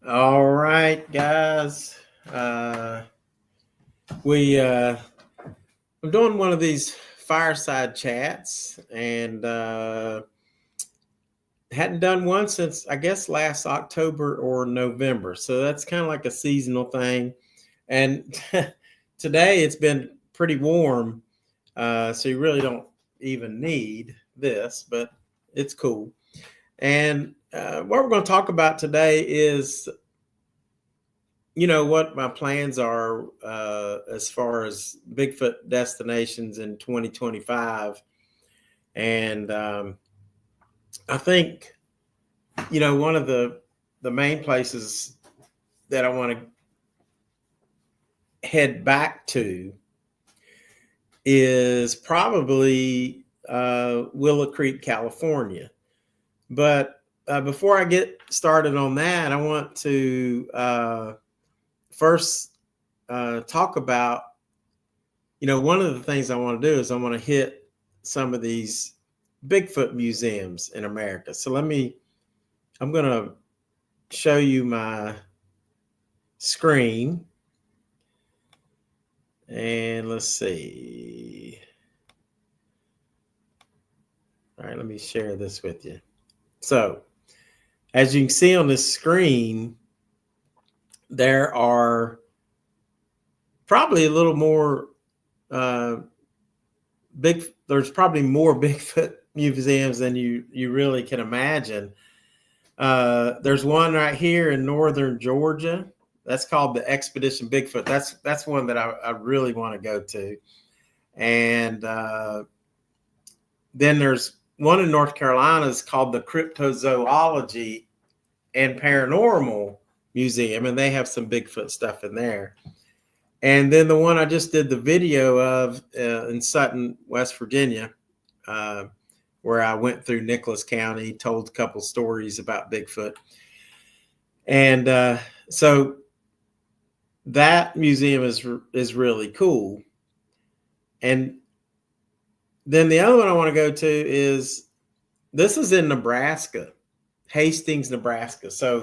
All right, guys. I'm doing one of these fireside chats, and hadn't done one since I guess last October or November. So that's kind of like a seasonal thing. And today it's been pretty warm, so you really don't even need this, but it's cool. And what we're going to talk about today is what my plans are as far as Bigfoot destinations in 2025. And I think one of the main places that I want to head back to is probably Willow Creek, California. But before I get started on that, I want to first talk about, one of the things I want to do is I want to hit some of these Bigfoot museums in America. So I'm going to show you my screen. And let's see. All right, let me share this with you. So as you can see on this screen, there are probably a little more there's probably more Bigfoot museums than you really can imagine. There's one right here in northern Georgia. That's called the Expedition Bigfoot. That's one that I really want to go to. And then there's one in North Carolina is called the Cryptozoology and Paranormal Museum, and they have some Bigfoot stuff in there. And then the one I just did the video of in Sutton, West Virginia, where I went through Nicholas County, told a couple stories about Bigfoot. And so that museum is really cool. And then the other one I want to go to is, this is in Nebraska, Hastings, Nebraska. So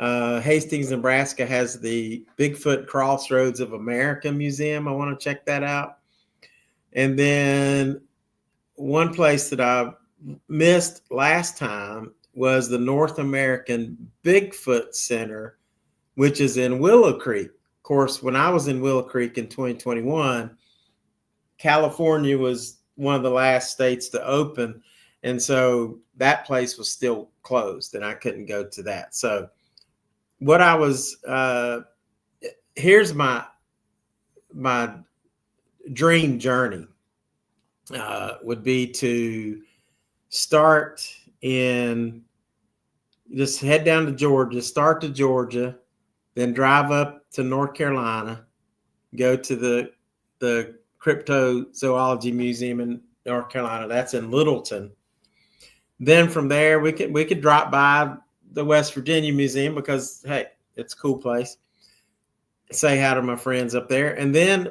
Hastings, Nebraska has the Bigfoot Crossroads of America Museum. I want to check that out. And then one place that I missed last time was the North American Bigfoot Center, which is in Willow Creek. Of course, when I was in Willow Creek in 2021, California was one of the last states to open. And so that place was still closed and I couldn't go to that. So what I was, here's my dream journey would be to start just head down to Georgia, start to Georgia, then drive up to North Carolina, go to the Cryptozoology Museum in North Carolina. That's in Littleton. Then from there, we could drop by the West Virginia Museum because, hey, it's a cool place. Say hi to my friends up there. And then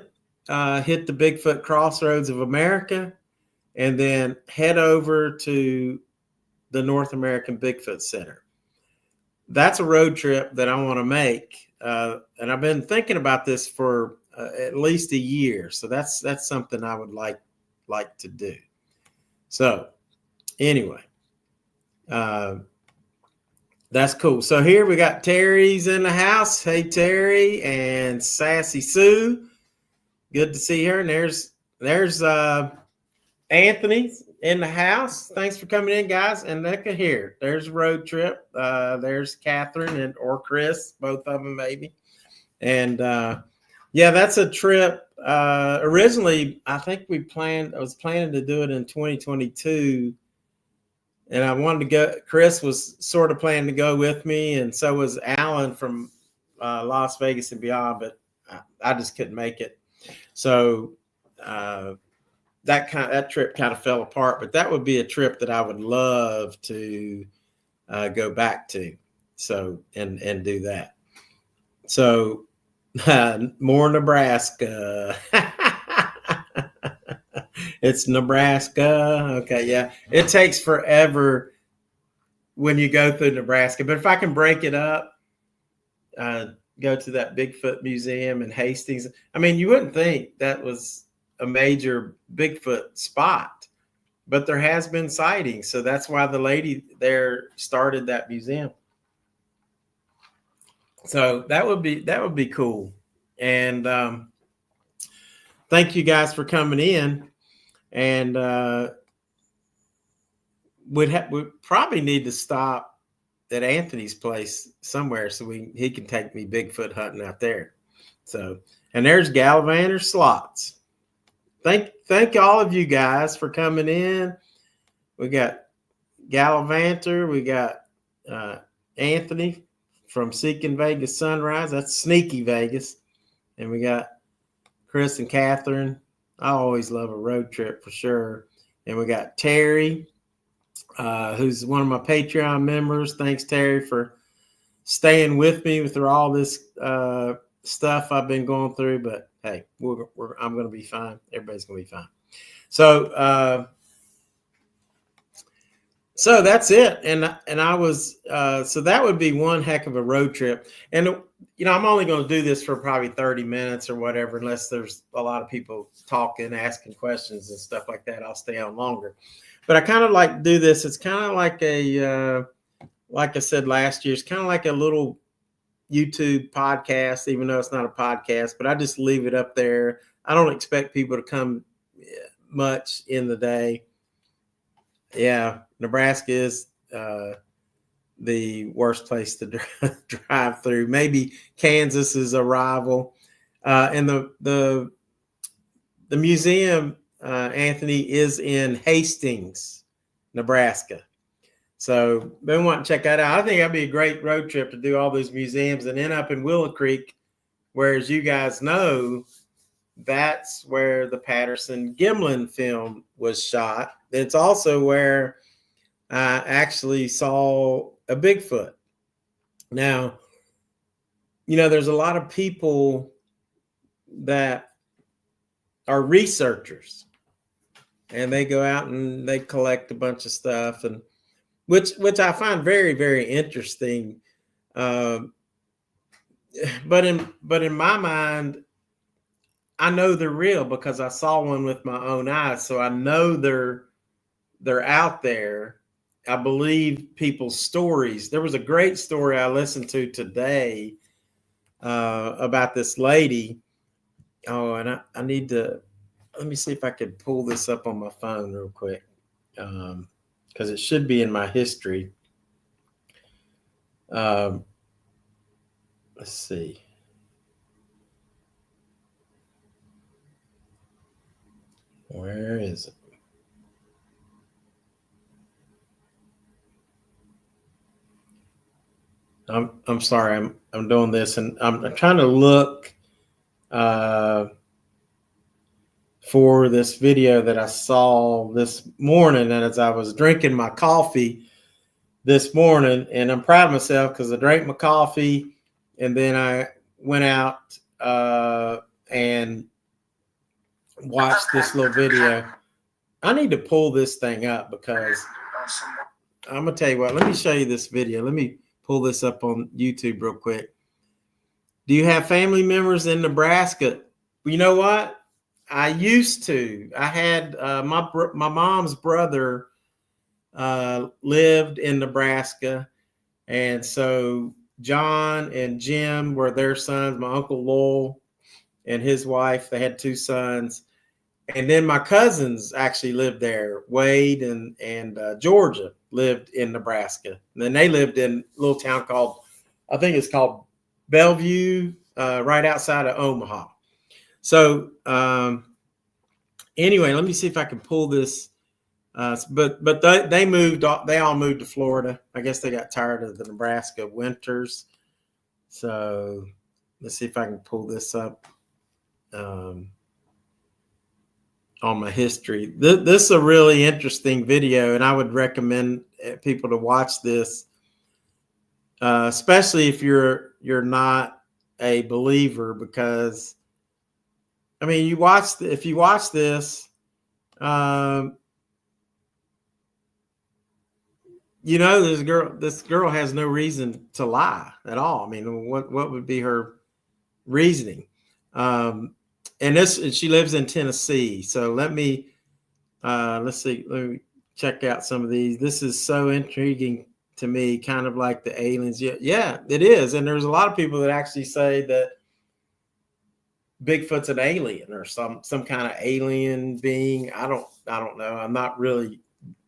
hit the Bigfoot Crossroads of America and then head over to the North American Bigfoot Center. That's a road trip that I want to make. And I've been thinking about this for at least a year. So that's something I would like to do. So anyway, that's cool. So here we got Terry's in the house. Hey, Terry, and Sassy Sue. Good to see her. And there's Anthony in the house. Thanks for coming in, guys. And look at here. There's a road trip. There's Catherine or Chris, both of them maybe. And yeah, that's a trip. Originally, I think I was planning to do it in 2022. And I wanted to go. Chris was sort of planning to go with me, and so was Alan from Las Vegas and beyond. But I just couldn't make it. So that trip kind of fell apart. But that would be a trip that I would love to go back to. So and do that. So more Nebraska. It's Nebraska. Okay, yeah. It takes forever when you go through Nebraska. But if I can break it up, go to that Bigfoot museum in Hastings. I mean, you wouldn't think that was a major Bigfoot spot, but there has been sightings. So that's why the lady there started that museum. So that would be cool. And thank you guys for coming in. And we'd probably need to stop at Anthony's place somewhere so he can take me Bigfoot hunting out there. So, and there's Gallivanter Slots. Thank all of you guys for coming in. We got Gallivanter. We got Anthony from Seeking Vegas Sunrise. That's Sneaky Vegas. And we got Chris and Catherine. I always love a road trip for sure. And we got Terry, who's one of my Patreon members. Thanks, Terry, for staying with me through all this stuff I've been going through. But hey, I'm going to be fine. Everybody's going to be fine. So, so that's it. And I was, so that would be one heck of a road trip. And, you know, I'm only going to do this for probably 30 minutes or whatever, unless there's a lot of people talking, asking questions and stuff like that. I'll stay on longer. But I kind of like to do this. It's kind of like like I said last year, it's kind of like a little YouTube podcast, even though it's not a podcast, but I just leave it up there. I don't expect people to come much in the day. Yeah, Nebraska is the worst place to drive through. Maybe Kansas is a rival. And the museum, Anthony, is in Hastings, Nebraska. So they want to check that out. I think that'd be a great road trip to do all those museums and end up in Willow Creek, where, as you guys know, that's where the Patterson-Gimlin film was shot. It's also where I actually saw a Bigfoot. Now, you know, there's a lot of people that are researchers, and they go out and they collect a bunch of stuff, and which I find very, very interesting. But in my mind, I know they're real because I saw one with my own eyes. So I know they're out there. I believe people's stories. There was a great story I listened to today about this lady. Oh, and I need to, let me see if I could pull this up on my phone real quick, because it should be in my history. Let's see. Where is it? I'm sorry. I'm doing this, and I'm trying to look for this video that I saw this morning, and as I was drinking my coffee this morning, and I'm proud of myself because I drank my coffee, and then I went out and watched this little video. I need to pull this thing up because I'm gonna tell you what. Let me show you this video. Let me pull this up on YouTube real quick. Do you have family members in Nebraska? You know what? I used to. I had my mom's brother lived in Nebraska, and so John and Jim were their sons. My uncle Lowell and his wife, they had two sons, and then my cousins actually lived there. Wade and Georgia lived in Nebraska, and then they lived in a little town called, I think it's called Bellevue, right outside of Omaha. So anyway, let me see if I can pull this. But they moved. They all moved to Florida. I guess they got tired of the Nebraska winters. So let's see if I can pull this up on my history. This is a really interesting video, and I would recommend people to watch this, especially if you're not a believer, because I mean, if you watch this, this girl has no reason to lie at all. I mean, what would be her reasoning? And she lives in Tennessee. So let's see. Let me check out some of these. This is so intriguing to me, kind of like the aliens. Yeah, it is. And there's a lot of people that actually say that Bigfoot's an alien or some kind of alien being. I don't know. I'm not really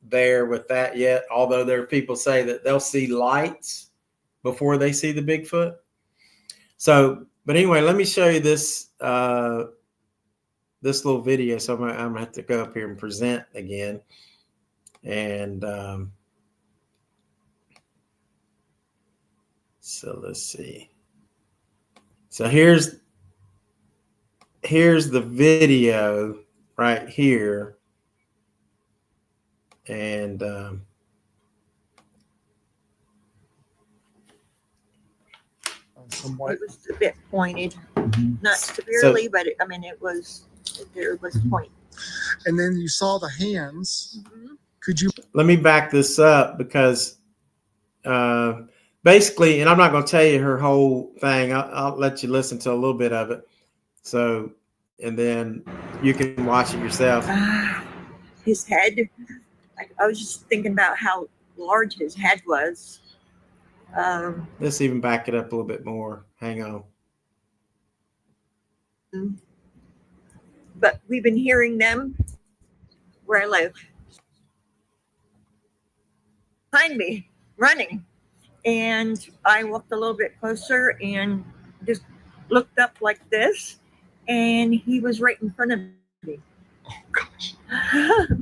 there with that yet. Although there are people say that they'll see lights before they see the Bigfoot. So, but anyway, let me show you this this little video. So I'm gonna have to go up here and present again. And so let's see. So here's the video right here. And it was a bit pointed, not severely, but there was a point. And then you saw the hands. Could you? Let me back this up because basically, and I'm not going to tell you her whole thing. I'll let you listen to a little bit of it. So, and then you can watch it yourself. His head. I was just thinking about how large his head was. Let's even back it up a little bit more. Hang on. But we've been hearing them where I live. Behind me, running. And I walked a little bit closer and just looked up like this. And he was right in front of me. Oh, gosh.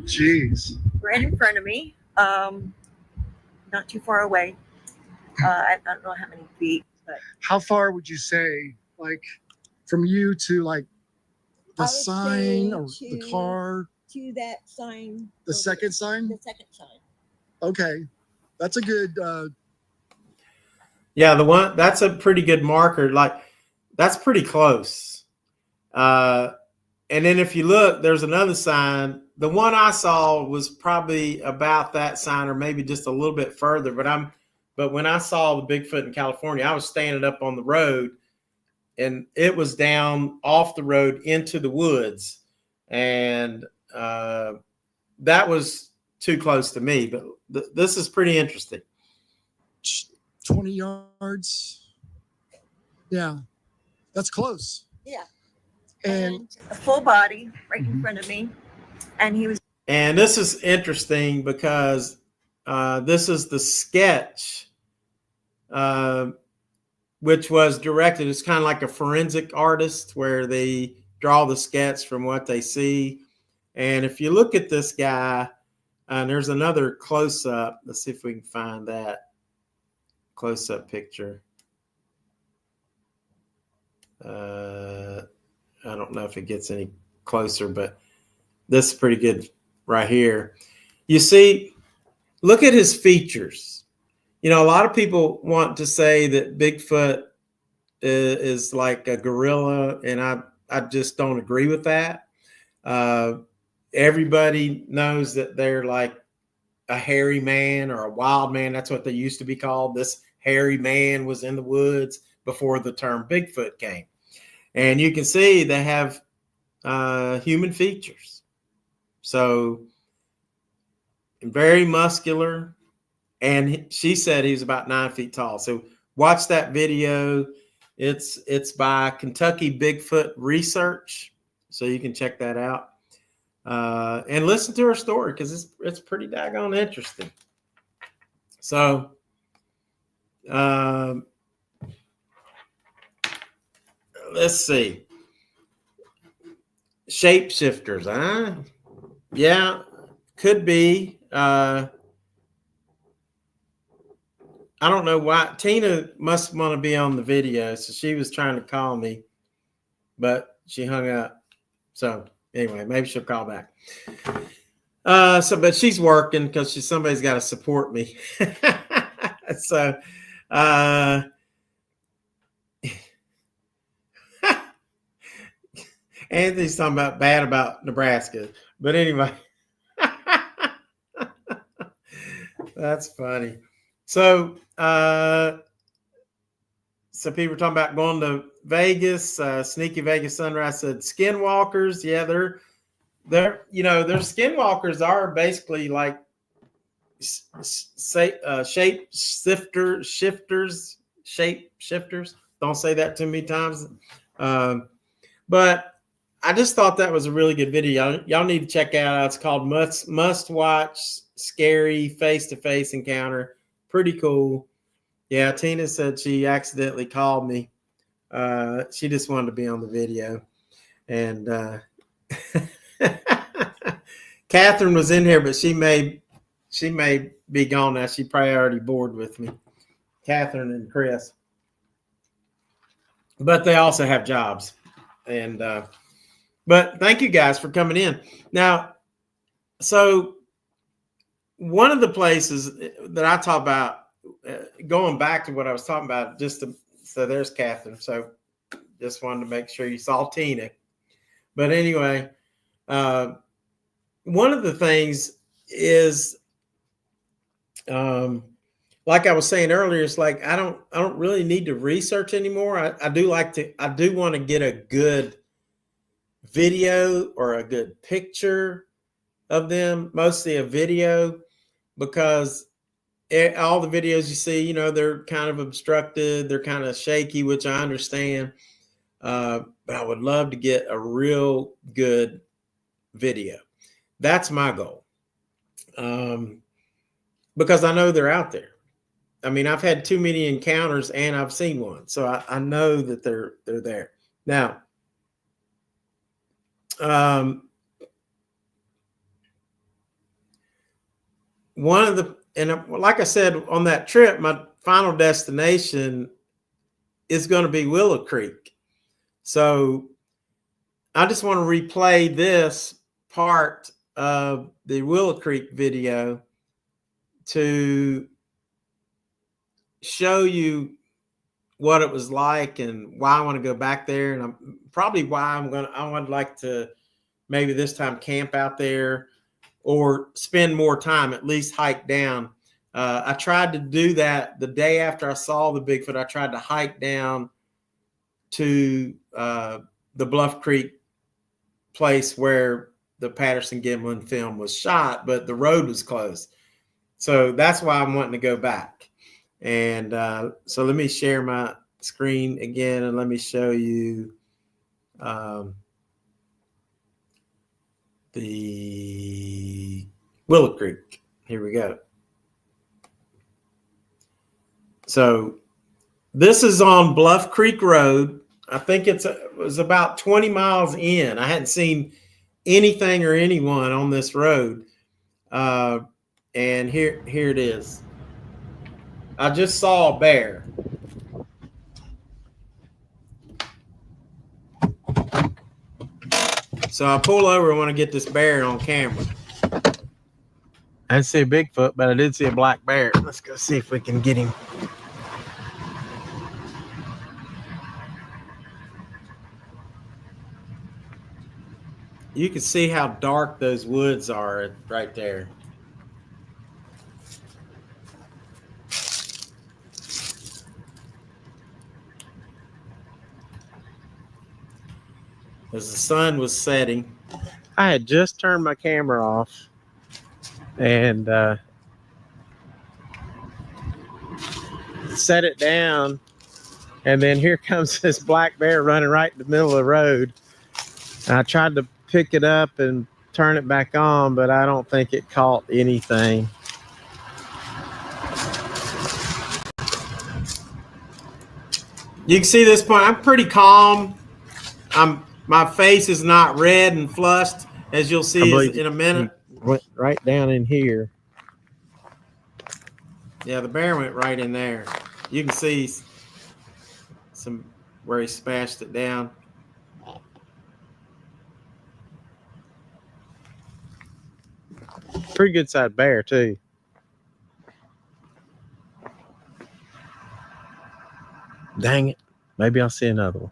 Jeez. Right in front of me. Not too far away. I don't know how many feet. But how far would you say, like, from you to, like, the sign or the car? To that sign. The second sign? The second sign. Okay. That's a good... Yeah, that's a pretty good marker. Like, that's pretty close. And then if you look, there's another sign. The one I saw was probably about that sign or maybe just a little bit further. But when I saw the Bigfoot in California, I was standing up on the road and it was down off the road into the woods. And that was too close to me. But this is pretty interesting. 20 yards. Yeah, that's close. Yeah. And a full body right in front of me. And he was. And this is interesting because this is the sketch, which was directed. It's kind of like a forensic artist where they draw the sketch from what they see. And if you look at this guy, and there's another close up. Let's see if we can find that close up picture. I don't know if it gets any closer, but this is pretty good right here. You see, look at his features. You know, a lot of people want to say that Bigfoot is like a gorilla, and I just don't agree with that. Everybody knows that they're like a hairy man or a wild man. That's what they used to be called. This hairy man was in the woods before the term Bigfoot came. And you can see they have human features. So very muscular. And she said he was about 9 feet tall. So watch that video. It's by Kentucky Bigfoot Research. So you can check that out. And listen to her story because it's pretty daggone interesting. So let's see. Shapeshifters, huh? Yeah, could be. I don't know why. Tina must want to be on the video, so she was trying to call me, but she hung up. So anyway, maybe she'll call back. But she's working because somebody's got to support me. So, Anthony's talking bad about Nebraska, but anyway. That's funny. So, so people were talking about going to Vegas, sneaky Vegas sunrise. Said skinwalkers. Yeah, they're their skinwalkers are basically like shape shifters. Don't say that too many times. But I just thought that was a really good video. Y'all need to check it out. It's called Must Watch Scary Face-to-Face Encounter. Pretty cool. Yeah, Tina said she accidentally called me. She just wanted to be on the video. And Catherine was in here, but she may be gone now. She probably already bored with me. Catherine and Chris. But they also have jobs. And but thank you guys for coming in. Now, so one of the places that I talk about, going back to what I was talking about, so there's Catherine. So just wanted to make sure you saw Tina. But anyway, one of the things is, like I was saying earlier, it's like I don't really need to research anymore. I do want to get a good video or a good picture of them, mostly a video, because all the videos you see, they're kind of obstructed, they're kind of shaky, which I understand. But I would love to get a real good video. That's my goal. Because I know they're out there. I mean, I've had too many encounters and I've seen one. So I know that they're there. Now, like I said, on that trip, my final destination is going to be Willow Creek. So I just want to replay this part of the Willow Creek video to show you what it was like and why I want to go back there, and I would like to maybe this time camp out there or spend more time, at least hike down. I tried to do that the day after I saw the Bigfoot. I tried to hike down to the Bluff Creek place where the Patterson-Gimlin film was shot, but the road was closed. So that's why I'm wanting to go back. And so let me share my screen again and let me show you the Willow Creek. Here we go. So this is on Bluff Creek Road. I think it was about 20 miles in. I hadn't seen anything or anyone on this road. And here it is. I just saw a bear. So I pull over. I want to get this bear on camera. I didn't see a Bigfoot, but I did see a black bear. Let's go see if we can get him. You can see how dark those woods are right there. As the sun was setting, I had just turned my camera off and set it down, and then here comes this black bear running right in the middle of the road. And I tried to pick it up and turn it back on, but I don't think it caught anything. You can see this point. I'm pretty calm. My face is not red and flushed, as you'll see in a minute. Went right down in here. Yeah, the bear went right in there. You can see some where he smashed it down. Pretty good sized bear too. Dang it. Maybe I'll see another one.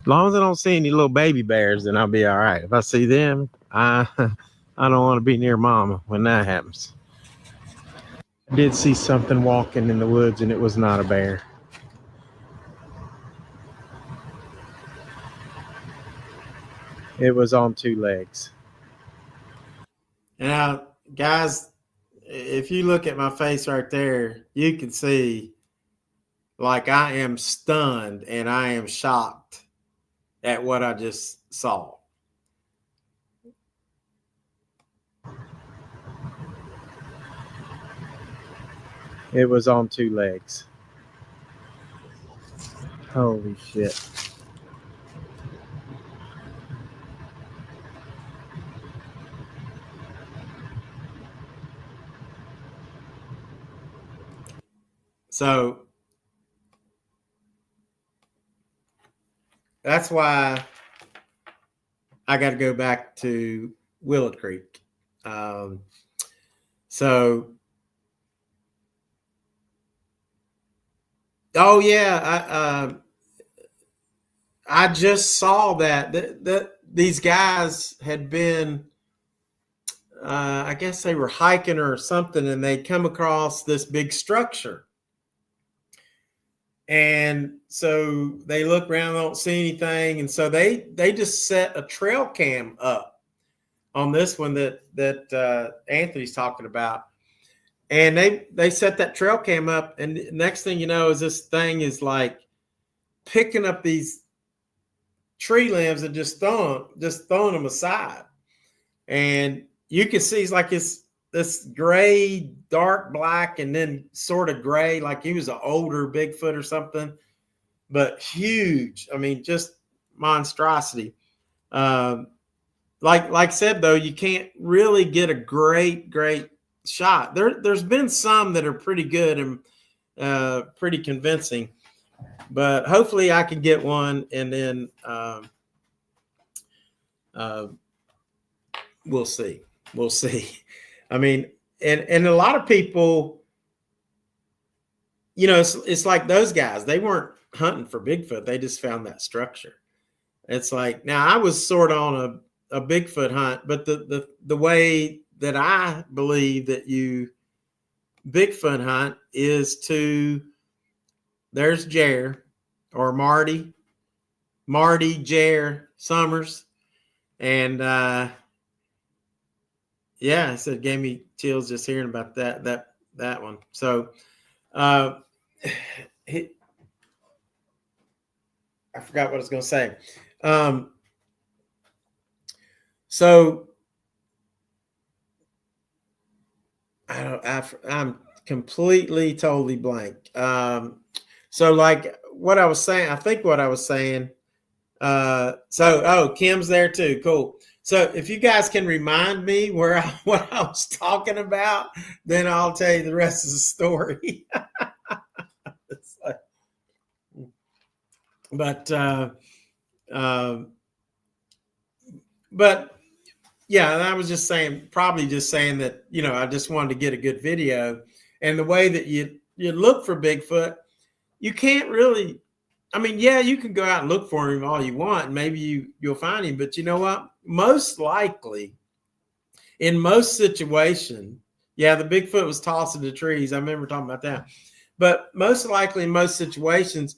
As long as I don't see any little baby bears, then I'll be all right. If I see them, I I don't want to be near Mama when that happens. I did see something walking in the woods, and it was not a bear. It was on two legs. Now, guys, if you look at my face right there, you can see like I am stunned and I am shocked at what I just saw. It was on two legs. Holy shit. So that's why I got to go back to Willow Creek. Oh yeah, I just saw that these guys had been, I guess they were hiking or something, and they come across this big structure. And so they look around, don't see anything, and so they just set a trail cam up on this one that Anthony's talking about. And they set that trail cam up, and next thing you know is this thing is like picking up these tree limbs and just throwing them aside. And you can see it's like this gray, dark black, and then sort of gray, like he was an older Bigfoot or something, but huge. I mean, just monstrosity. Like I said, though, you can't really get a great shot. There's been some that are pretty good and pretty convincing, but hopefully I can get one, and then we'll see. I mean, and a lot of people, it's like those guys, they weren't hunting for Bigfoot. They just found that structure. It's like, now I was sort of on a Bigfoot hunt, but the way that I believe that you Bigfoot hunt is there's Jer or Marty, Jer Summers. And, yeah, it said gave me chills just hearing about that one. So, I forgot what I was going to say. So I'm completely, totally blank. So like what I was saying, I think what I was saying. Kim's there too. Cool. So if you guys can remind me what I was talking about, then I'll tell you the rest of the story. But yeah, and I was just saying that, I just wanted to get a good video, and the way that you look for Bigfoot, you can't really. I mean, yeah, you can go out and look for him all you want, and maybe you'll find him. But you know what? Most likely, in most situations, yeah, the Bigfoot was tossing the trees. I remember talking about that. But most likely, in most situations,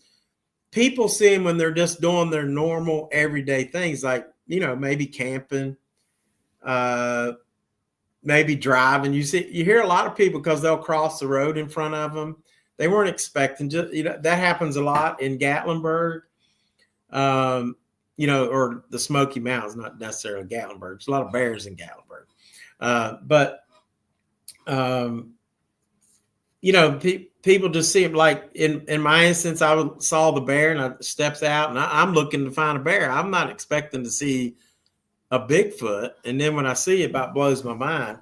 people see him when they're just doing their normal everyday things, like, maybe camping, maybe driving. You hear a lot of people, because they'll cross the road in front of them. They weren't expecting, that happens a lot in Gatlinburg, or the Smoky Mountains, not necessarily Gatlinburg. There's a lot of bears in Gatlinburg. People just see them. Like in my instance, I saw the bear and I steps out, and I'm looking to find a bear. I'm not expecting to see a Bigfoot. And then when I see it, about blows my mind.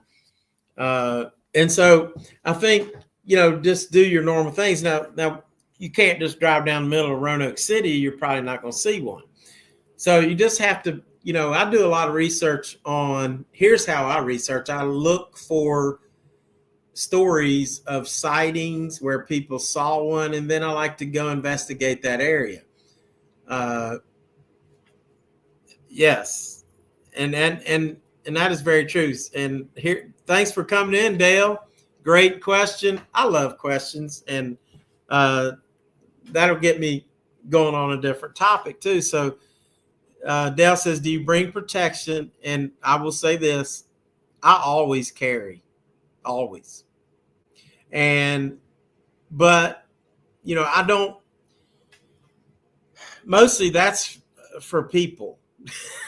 And so I think, just do your normal things. Now you can't just drive down the middle of Roanoke City. You're probably not going to see one. So you just have to, I do a lot of research on, here's how I research. I look for stories of sightings where people saw one, and then I like to go investigate that area. Yes. And that is very true. And here, thanks for coming in, Dale. Great question. I love questions, and that'll get me going on a different topic too. So Dale says, do you bring protection? And I will say this, I always carry, always. But I don't, mostly that's for people.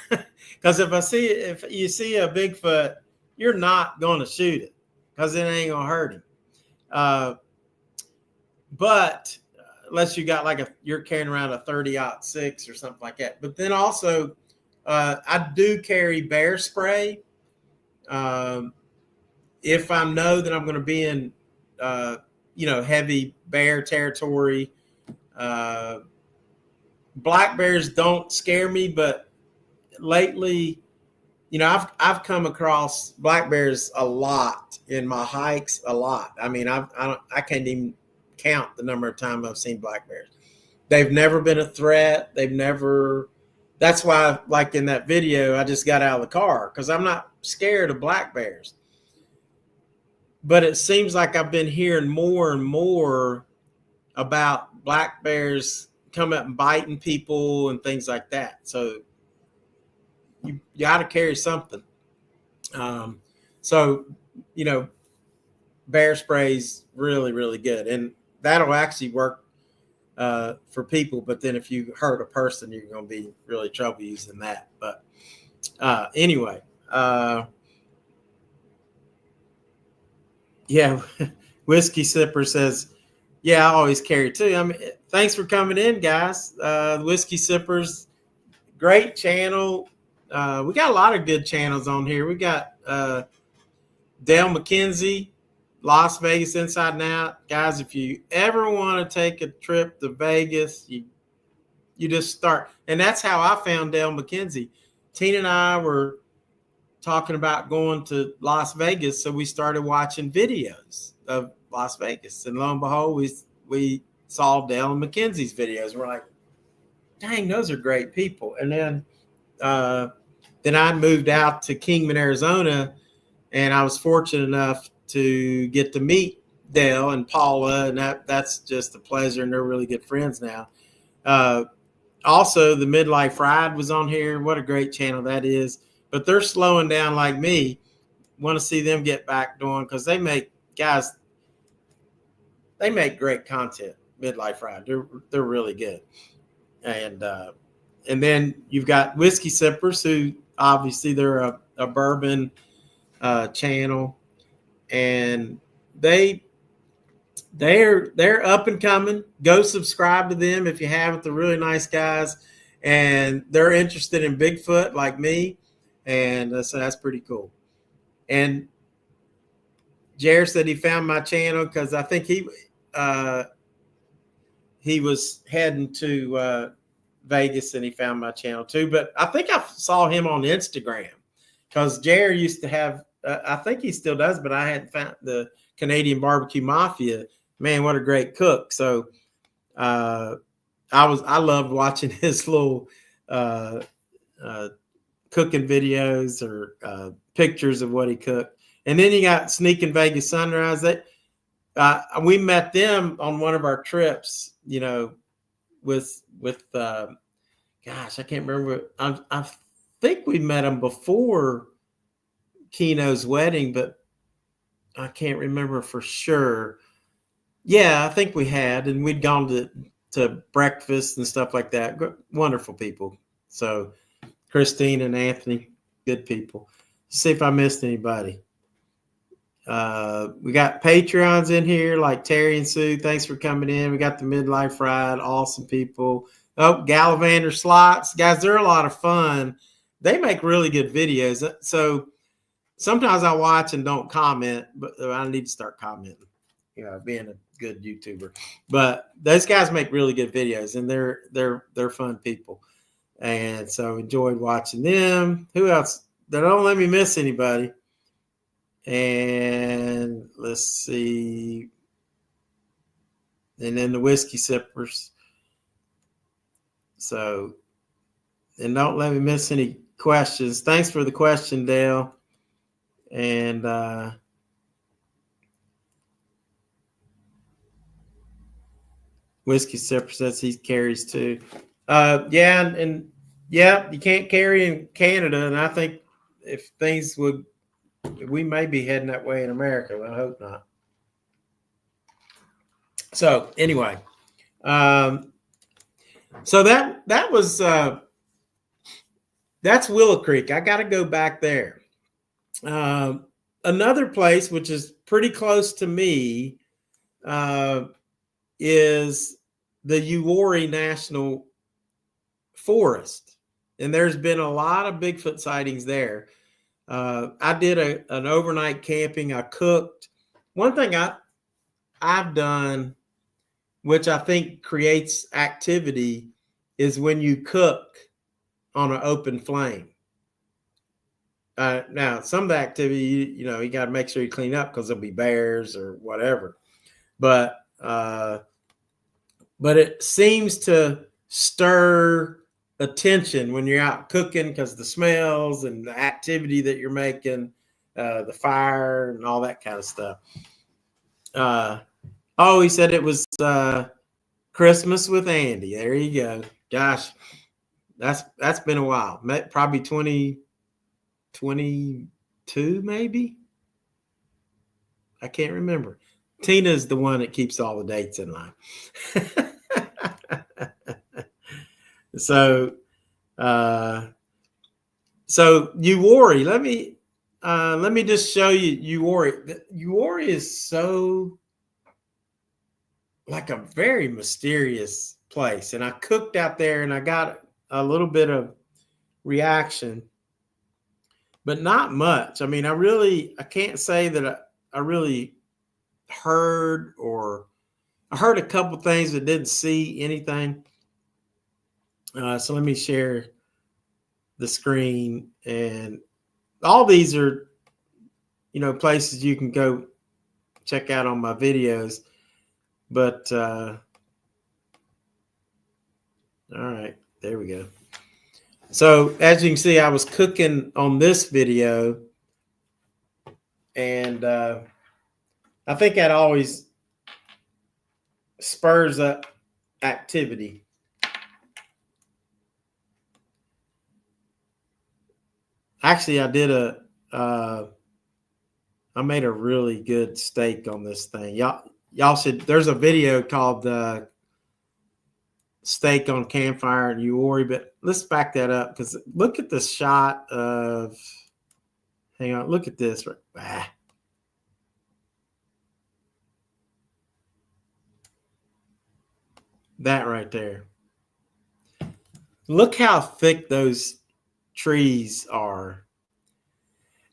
Because if you see a Bigfoot, you're not going to shoot it because it ain't going to hurt him. But unless you got you're carrying around a 30-06 or something like that. But then also, I do carry bear spray. If I know that I'm going to be in, heavy bear territory. Black bears don't scare me, but lately, I've come across black bears a lot in my hikes, a lot. I mean, I can't even count the number of times I've seen black bears. They've never been a threat. That's why, like in that video, I just got out of the car because I'm not scared of black bears. But it seems like I've been hearing more and more about black bears coming up and biting people and things like that. So you got to carry something. Bear spray's really, really good. And that'll actually work for people. But then if you hurt a person, you're going to be really trouble using that. But anyway, yeah, Whiskey Sipper says, yeah, I always carry too. I mean, thanks for coming in, guys. Whiskey Sippers, great channel. We got a lot of good channels on here. We got Dale McKenzie, Las Vegas Inside and Out. Guys, if you ever want to take a trip to Vegas, you just start. And that's how I found Dale McKenzie. Tina and I were talking about going to Las Vegas, so we started watching videos of Las Vegas. And lo and behold, we saw Dale and McKenzie's videos. We're like, dang, those are great people. And then I moved out to Kingman, Arizona, and I was fortunate enough to get to meet Dale and Paula, and that's just a pleasure, and they're really good friends now. Also, the Midlife Ride was on here. What a great channel that is. But they're slowing down like me. Want to see them get back doing because they make great content. Midlife Ride, they're really good. And then you've got Whiskey Sippers, who obviously they're a bourbon channel, and they're up and coming. Go subscribe to them if you haven't. They're really nice guys, and they're interested in Bigfoot like me, and so that's pretty cool. And Jared said he found my channel because I think he was heading to Vegas and he found my channel too. But I think I saw him on Instagram because Jared used to have, I think he still does, but I hadn't found the Canadian BARBQ Mafia. Man, what a great cook. So I loved watching his little cooking videos or pictures of what he cooked. And then you got Sneaking Vegas Sunrise. That we met them on one of our trips, with gosh, I can't remember. I think we met them before Keno's wedding, but I can't remember for sure. Yeah, I think we had, and we'd gone to breakfast and stuff like that. Wonderful people. So Christine and Anthony, good people. See if I missed anybody. We got Patreons in here like Terry and Sue. Thanks for coming in. We got the Midlife Ride. Awesome people. Oh, Gallivander Slots. Guys, they're a lot of fun. They make really good videos. So sometimes I watch and don't comment, but I need to start commenting, being a good YouTuber. But those guys make really good videos, and they're fun people. And so enjoyed watching them. Who else? They don't let me miss anybody. And let's see. And then the Whiskey Sippers. So, and don't let me miss any questions. Thanks for the question, Dale. And Whiskey Sipper says he carries too. Yeah, and yeah, you can't carry in Canada, and I think if things would, we may be heading that way in America. But I hope not. So anyway, so that was that's Willow Creek. I got to go back there. Another place which is pretty close to me is the Uwharrie National Forest, and there's been a lot of Bigfoot sightings there. I did an overnight camping. I cooked. One thing I've done, which I think creates activity, is when you cook on an open flame. Now, some of the activity, you got to make sure you clean up because there'll be bears or whatever. But it seems to stir attention when you're out cooking because the smells and the activity that you're making, the fire and all that kind of stuff. He said it was Christmas with Andy. There you go. Gosh, that's been a while. Probably 2022, maybe. I can't remember. Tina's the one that keeps all the dates in line. So Uwharrie, let me just show you Uwharrie. Uwharrie is so like a very mysterious place, and I cooked out there, and I got a little bit of reaction, but not much. I mean, I can't say that I really heard, or I heard a couple things but didn't see anything. So let me share the screen, and all these are, places you can go check out on my videos. But all right, there we go. So as you can see, I was cooking on this video, and I think that always spurs up activity. Actually, I made a really good steak on this thing. Y'all should, there's a video called Steak on Campfire in Uwharrie, but let's back that up because look at the shot of, hang on, look at this. That right there. Look how thick those trees are.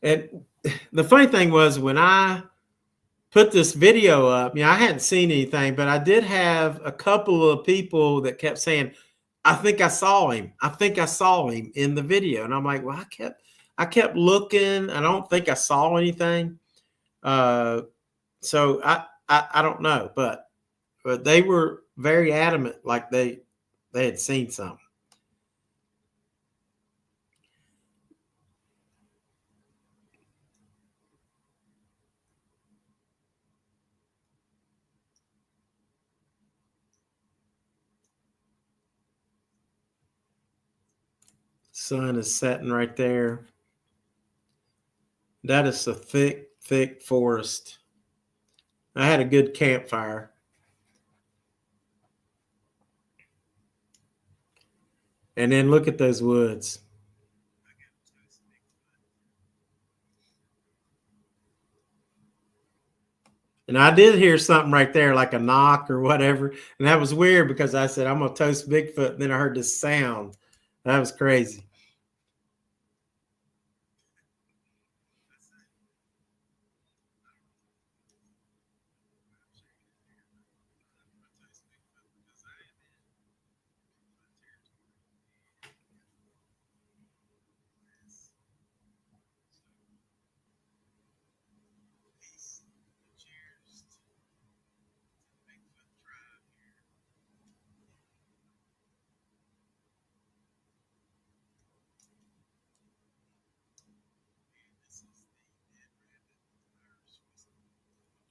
And the funny thing was, when I put this video up, I hadn't seen anything, but I did have a couple of people that kept saying, I think I saw him. I think I saw him in the video. And I'm like, well, I kept looking. I don't think I saw anything. So I don't know, but they were very adamant, like they had seen something. Sun is setting right there. That is a thick, thick forest. I had a good campfire. And then look at those woods. And I did hear something right there, like a knock or whatever. And that was weird because I said, I'm going to toast Bigfoot. And then I heard this sound. That was crazy.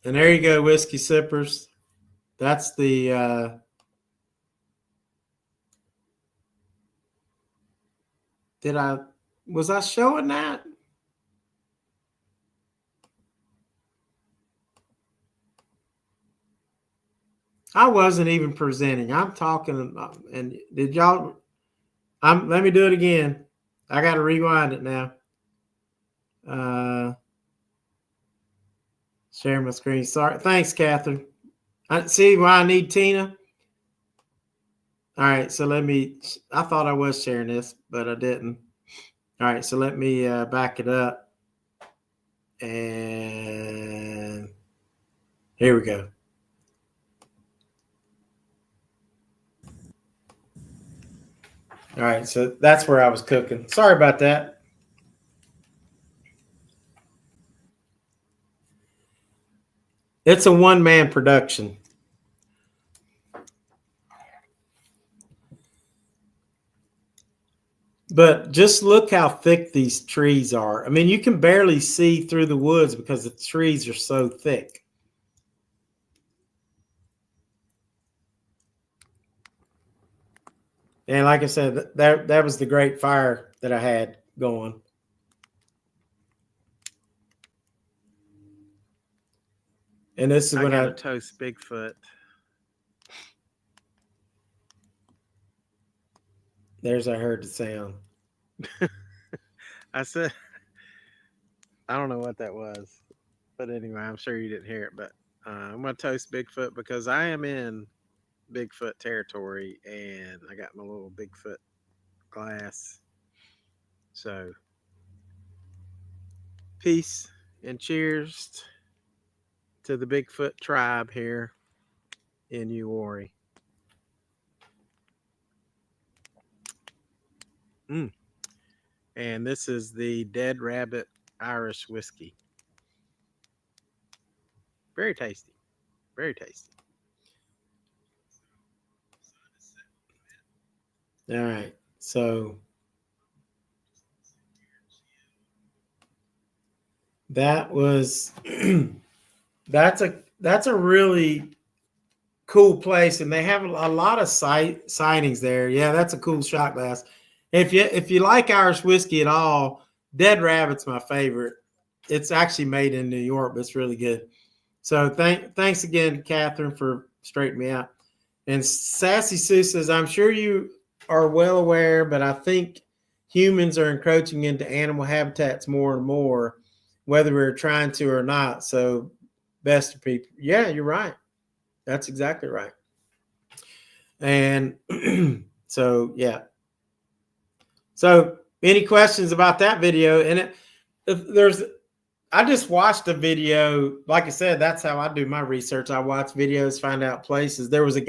And there you go, whiskey sippers. That's the was I showing that? I wasn't even presenting. I'm talking, and did y'all? Let me do it again. I got to rewind it now. Share my screen. Sorry. Thanks, Catherine. I see why I need Tina. All right, so I thought I was sharing this, but I didn't. All right, so let me back it up. And here we go. All right, so that's where I was cooking. Sorry about that. It's a one-man production. But just look how thick these trees are. I mean, you can barely see through the woods because the trees are so thick. And like I said, that was the great fire that I had going. And this is when I toast Bigfoot. There's I heard the sound. I said, I don't know what that was, but anyway, I'm sure you didn't hear it. But I'm gonna toast Bigfoot because I am in Bigfoot territory, and I got my little Bigfoot glass. So, peace and cheers to the Bigfoot tribe here in Uwharrie. And this is the Dead Rabbit Irish whiskey. Very tasty. Very tasty. All right. So that was that's a really cool place, and they have a lot of sightings there. Yeah, that's a cool shot glass. If you like Irish whiskey at all, Dead Rabbit's my favorite. It's actually made in New York, but it's really good. So thanks again, Catherine, for straightening me out. And Sassy Sue says, I'm sure you are well aware, but I think humans are encroaching into animal habitats more and more, whether we're trying to or not. So best of people. Yeah, you're right. That's exactly right. And so, yeah. So any questions about that video? And I just watched a video. Like I said, that's how I do my research. I watch videos, find out places. There was a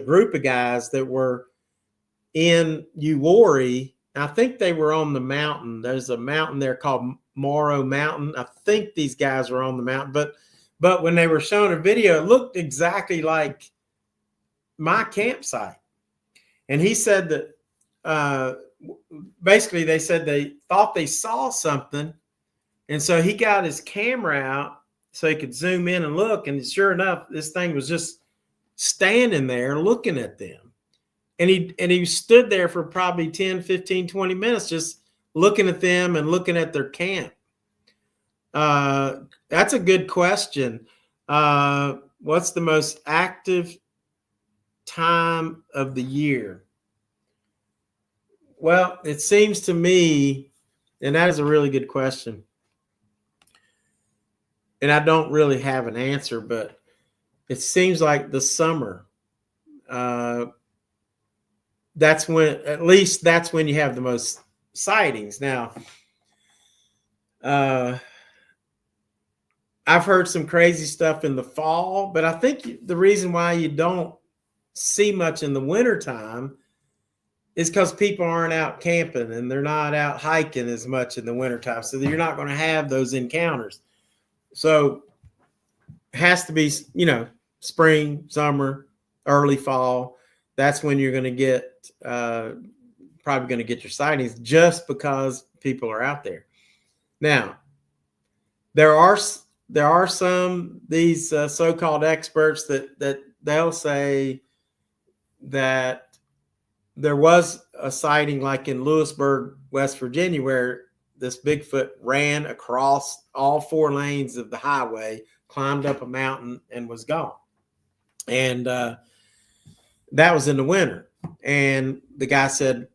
group of guys that were in Uwharrie. I think they were on the mountain. There's a mountain there called Morrow Mountain. I think these guys were on the mountain, but when they were showing a video, it looked exactly like my campsite. And he said that basically they said they thought they saw something. And so he got his camera out so he could zoom in and look. And sure enough, this thing was just standing there looking at them. And he stood there for probably 10, 15, 20 minutes just looking at them and looking at their camp. That's a good question. What's the most active time of the year? Well, it seems to me, and that is a really good question, and I don't really have an answer, but it seems like the summer. That's when you have the most sightings. Now, I've heard some crazy stuff in the fall, but I think the reason why you don't see much in the wintertime is because people aren't out camping and they're not out hiking as much in the wintertime. So you're not going to have those encounters. So it has to be, spring, summer, early fall. That's when you're going to get, probably going to get your sightings just because people are out there. Now, there are there are these so-called experts that they'll say that there was a sighting like in Lewisburg, West Virginia, where this Bigfoot ran across all 4 lanes of the highway, climbed up a mountain, and was gone. And that was in the winter. And the guy said,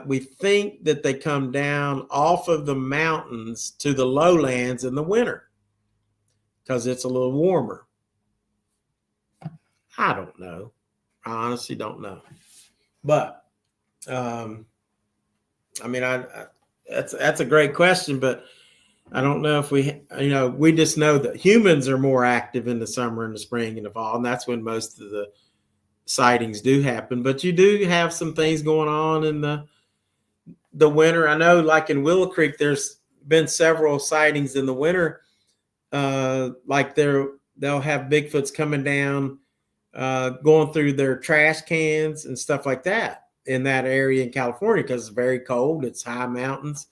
we think that they come down off of the mountains to the lowlands in the winter because it's a little warmer. I don't know. I honestly don't know. But, I mean, that's a great question, but I don't know if we just know that humans are more active in the summer and the spring and the fall, and that's when most of the sightings do happen. But you do have some things going on in the winter. I know, like in Willow Creek, there's been several sightings in the winter. Like they'll have Bigfoots coming down, going through their trash cans and stuff like that in that area in California because it's very cold. It's high mountains,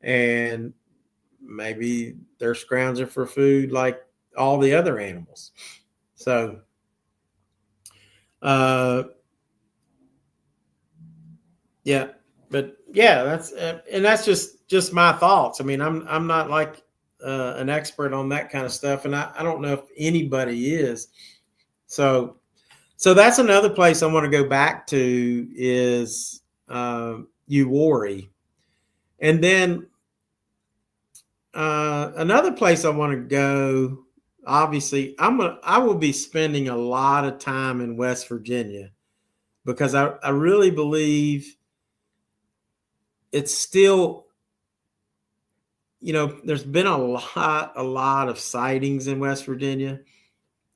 and maybe they're scrounging for food like all the other animals. So, yeah, but yeah, that's just my thoughts. I mean, I'm not like an expert on that kind of stuff, and I don't know if anybody is. So that's another place I want to go back to is Uwharrie, and then another place I want to go. Obviously, I will be spending a lot of time in West Virginia because I really believe it's still, there's been a lot of sightings in West Virginia,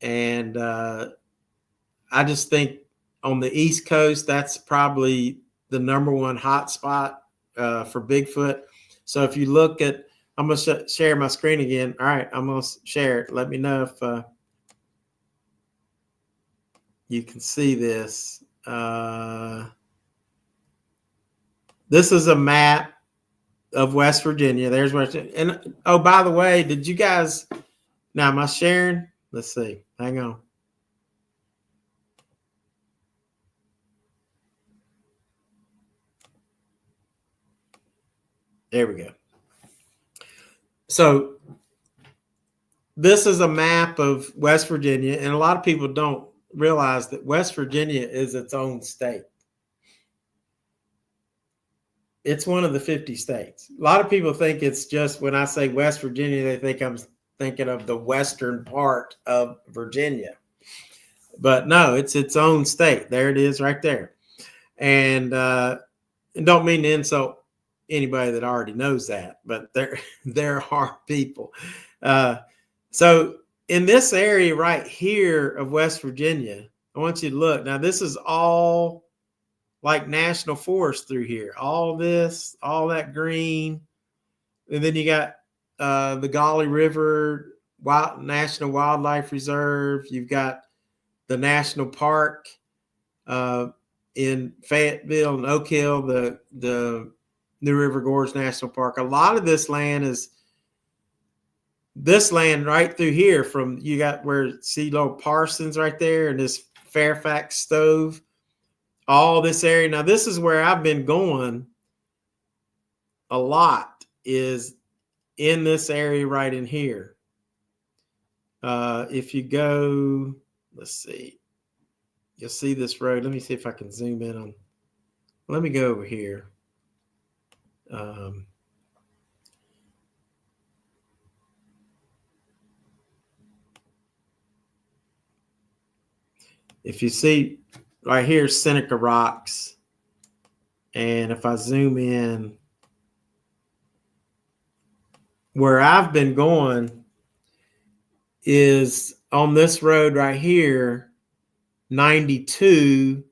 and I just think on the East Coast, that's probably the number one hot spot for Bigfoot. So if you look at, I'm going to share my screen again. All right, I'm going to share it. Let me know if you can see this. This is a map of West Virginia. There's West Virginia. And oh, by the way, did you guys, now am I sharing? Let's see. Hang on. There we go. So this is a map of West Virginia, and a lot of people don't realize that West Virginia is its own state. It's one of the 50 states. A lot of people think it's just, when I say West Virginia, they think I'm thinking of the western part of Virginia. But no, it's its own state. There it is right there. And don't mean to insult anybody that already knows that, but there are people. So in this area right here of West Virginia, I want you to look. Now, this is all like national forest through here. All this, all that green. And then you got the Gauley River National Wildlife Reserve. You've got the national park in Fayetteville and Oak Hill, the New River Gorge National Park. A lot of this land is this land right through here, from you got where see little Parsons right there and this Fairfax Stove, all this area. Now, this is where I've been going a lot, is in this area right in here. If you go, let's see, you'll see this road. Let me see if I can zoom in on, let me go over here. If you see right here, Seneca Rocks, and if I zoom in, where I've been going is on this road right here, 92,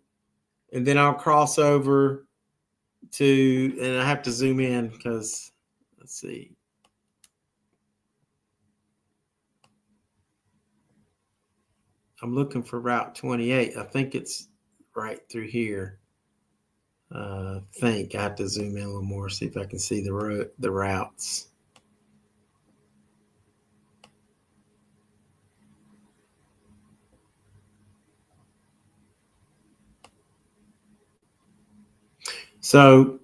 and then I'll cross over to, and I have to zoom in because, let's see. I'm looking for Route 28. I think it's right through here. I think I have to zoom in a little more, see if I can see the routes. So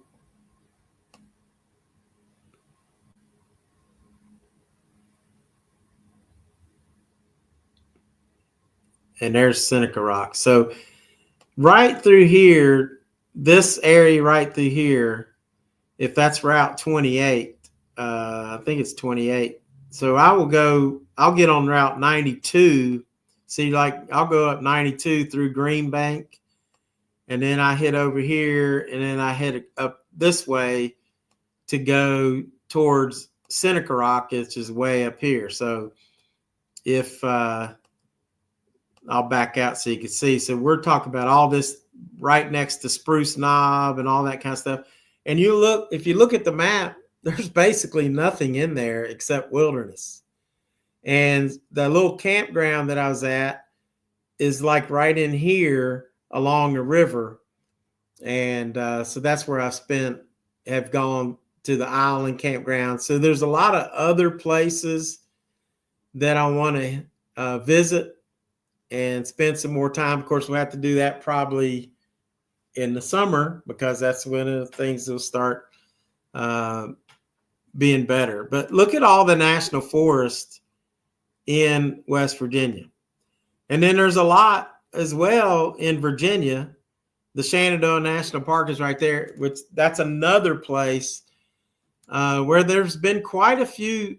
and there's Seneca Rock. So right through here, this area right through here, if that's Route 28, I think it's 28. So I'll get on Route 92. See, like I'll go up 92 through Green Bank, and then I hit over here, and then I head up this way to go towards Seneca Rock, which is way up here. So if I'll back out so you can see. So we're talking about all this right next to Spruce Knob and all that kind of stuff. And if you look at the map, there's basically nothing in there except wilderness. And the little campground that I was at is like right in here along the river. And so that's where have gone to the island campground. So there's a lot of other places that I want to visit and spend some more time. Of course, we'll have to do that probably in the summer because that's when things will start being better. But look at all the national forests in West Virginia. And then there's a lot as well in Virginia. The Shenandoah National Park is right there, which that's another place where there's been quite a few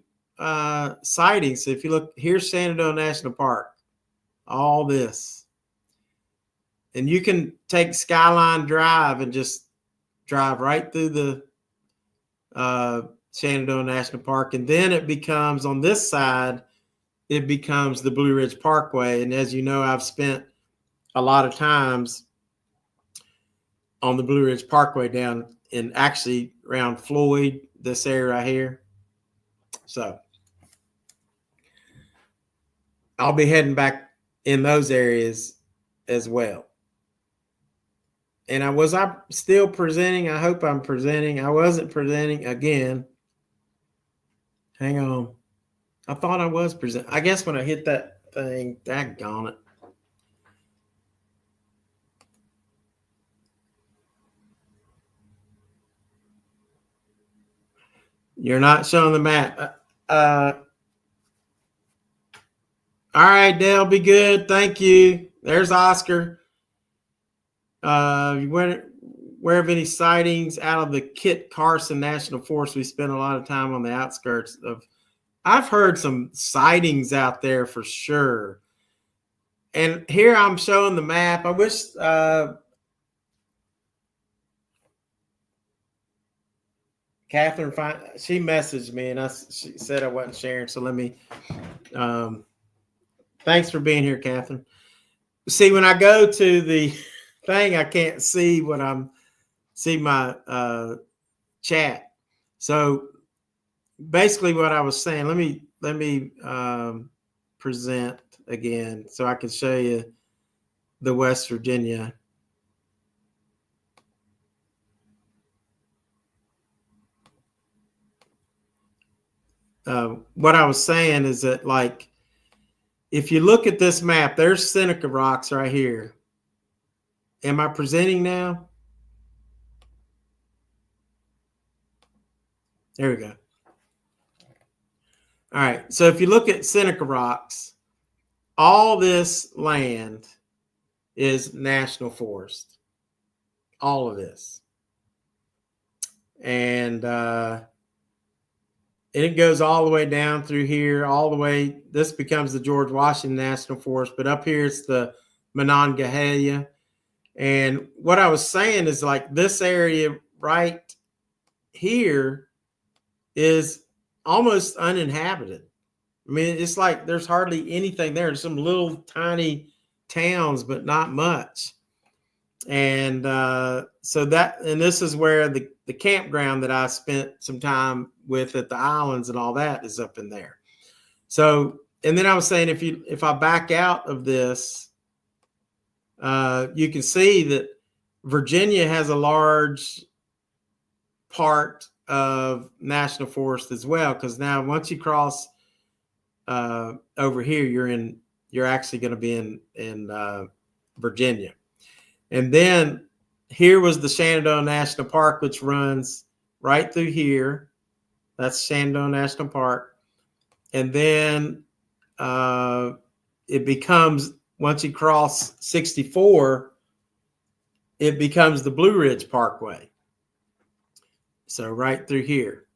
sightings. So if you look, here's Shenandoah National Park, all this. And you can take Skyline Drive and just drive right through the Shenandoah National Park. And then it becomes, on this side, it becomes the Blue Ridge Parkway. And as you know, I've spent a lot of times on the Blue Ridge Parkway down in actually around Floyd, this area right here. So I'll be heading back in those areas as well. And was I still presenting? I hope I'm presenting. I wasn't presenting again. Hang on. I thought I was presenting. I guess when I hit that thing, daggone it. You're not showing the map. All right, Dale, be good. Thank you. There's Oscar. Where of any sightings out of the Kit Carson National Forest? We spent a lot of time on the outskirts of. I've heard some sightings out there for sure. And here I'm showing the map. I wish Catherine, she messaged me and she said I wasn't sharing. So let me, thanks for being here, Catherine. See, when I go to the thing, I can't see see my chat. So basically what I was saying, let me present again so I can show you the West Virginia. What I was saying is that, like, if you look at this map, there's Seneca Rocks right here. Am I presenting now? There we go. All right. So if you look at Seneca Rocks, all this land is national forest. All of this. And it goes all the way down through here, all the way. This becomes the George Washington National Forest, but up here it's the Monongahela. And what I was saying is, like, this area right here is almost uninhabited. I mean, it's like there's hardly anything there. There's some little tiny towns, but not much. And this is where the campground that I spent some time with at the islands and all that is up in there. So, and then I was saying, if I back out of this, you can see that Virginia has a large part of national forest as well, because now once you cross over here, you're actually going to be in Virginia. And then here was the Shenandoah National Park, which runs right through here. That's Shenandoah National Park. And then it becomes, once you cross 64, it becomes the Blue Ridge Parkway. So right through here.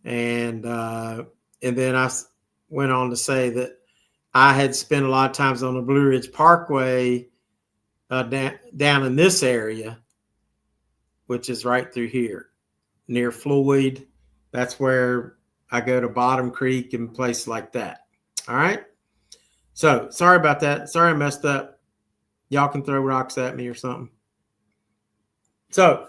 And then I went on to say that I had spent a lot of times on the Blue Ridge Parkway down in this area, which is right through here near Floyd. That's where I go to Bottom Creek and places like that. All right. So sorry about that. Sorry I messed up. Y'all can throw rocks at me or something. So,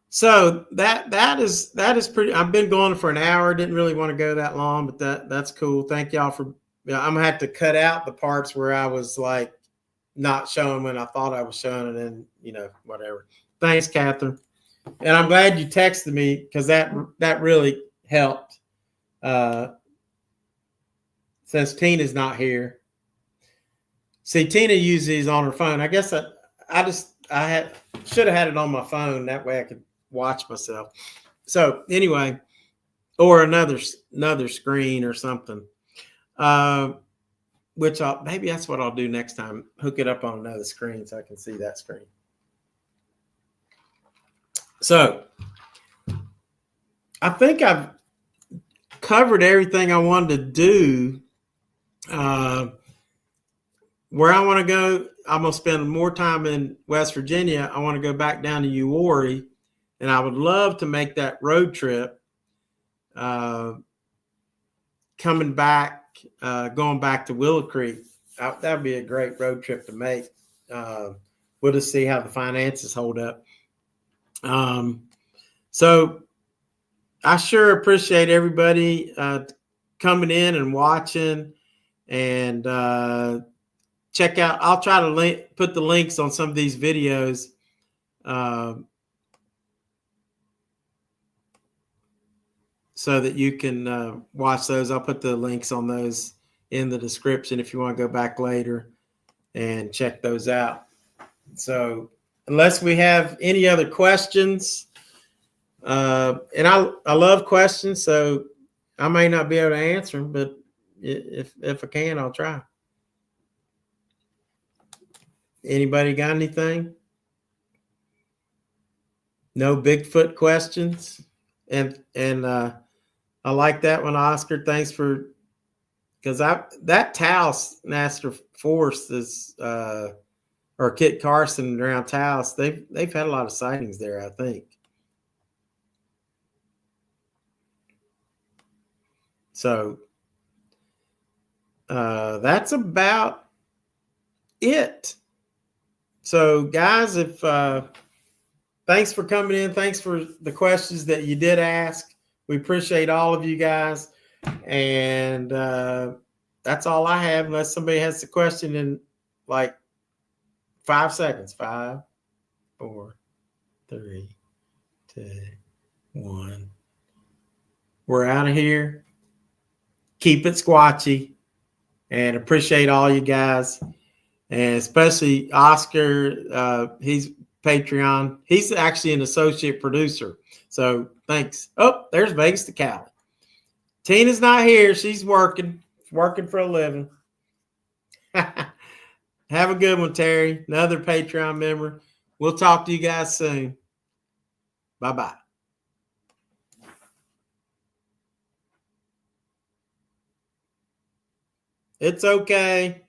so that is pretty. I've been going for an hour. Didn't really want to go that long, but that's cool. Thank y'all for. I'm gonna have to cut out the parts where I was like not showing when I thought I was showing, and then whatever. Thanks, Catherine. And I'm glad you texted me because that really helped. Since Tina's not here. See, Tina uses these on her phone. I guess I should have had it on my phone. That way I could watch myself. So anyway, or another screen or something. Which maybe that's what I'll do next time. Hook it up on another screen so I can see that screen. So I think I've covered everything I wanted to do. Where I want to go, I'm going to spend more time in West Virginia. I want to go back down to Uwharrie, and I would love to make that road trip. Coming back, going back to Willow Creek, that would be a great road trip to make. We'll just see how the finances hold up. So I sure appreciate everybody coming in and watching, and check out. I'll try to put the links on some of these videos. So that you can watch those. I'll put the links on those in the description if you want to go back later and check those out. So unless we have any other questions, and I love questions, so I may not be able to answer them, but if I can, I'll try. Anybody got anything? No Bigfoot questions? And I like that one, Oscar. Thanks for, because that Taos National Forest is or Kit Carson around Taos, they've had a lot of sightings there, I think. So that's about it. So guys, if thanks for coming in. Thanks for the questions that you did ask. We appreciate all of you guys. And that's all I have, unless somebody has a question in like 5 seconds. 5, 4, 3, 2, 1. We're out of here. Keep it squatchy, and appreciate all you guys, and especially Oscar. He's Patreon. He's actually an associate producer. So thanks. Oh, there's Vegas to Cali. Tina's not here. She's working for a living. Have a good one, Terry. Another Patreon member. We'll talk to you guys soon. Bye-bye. It's okay.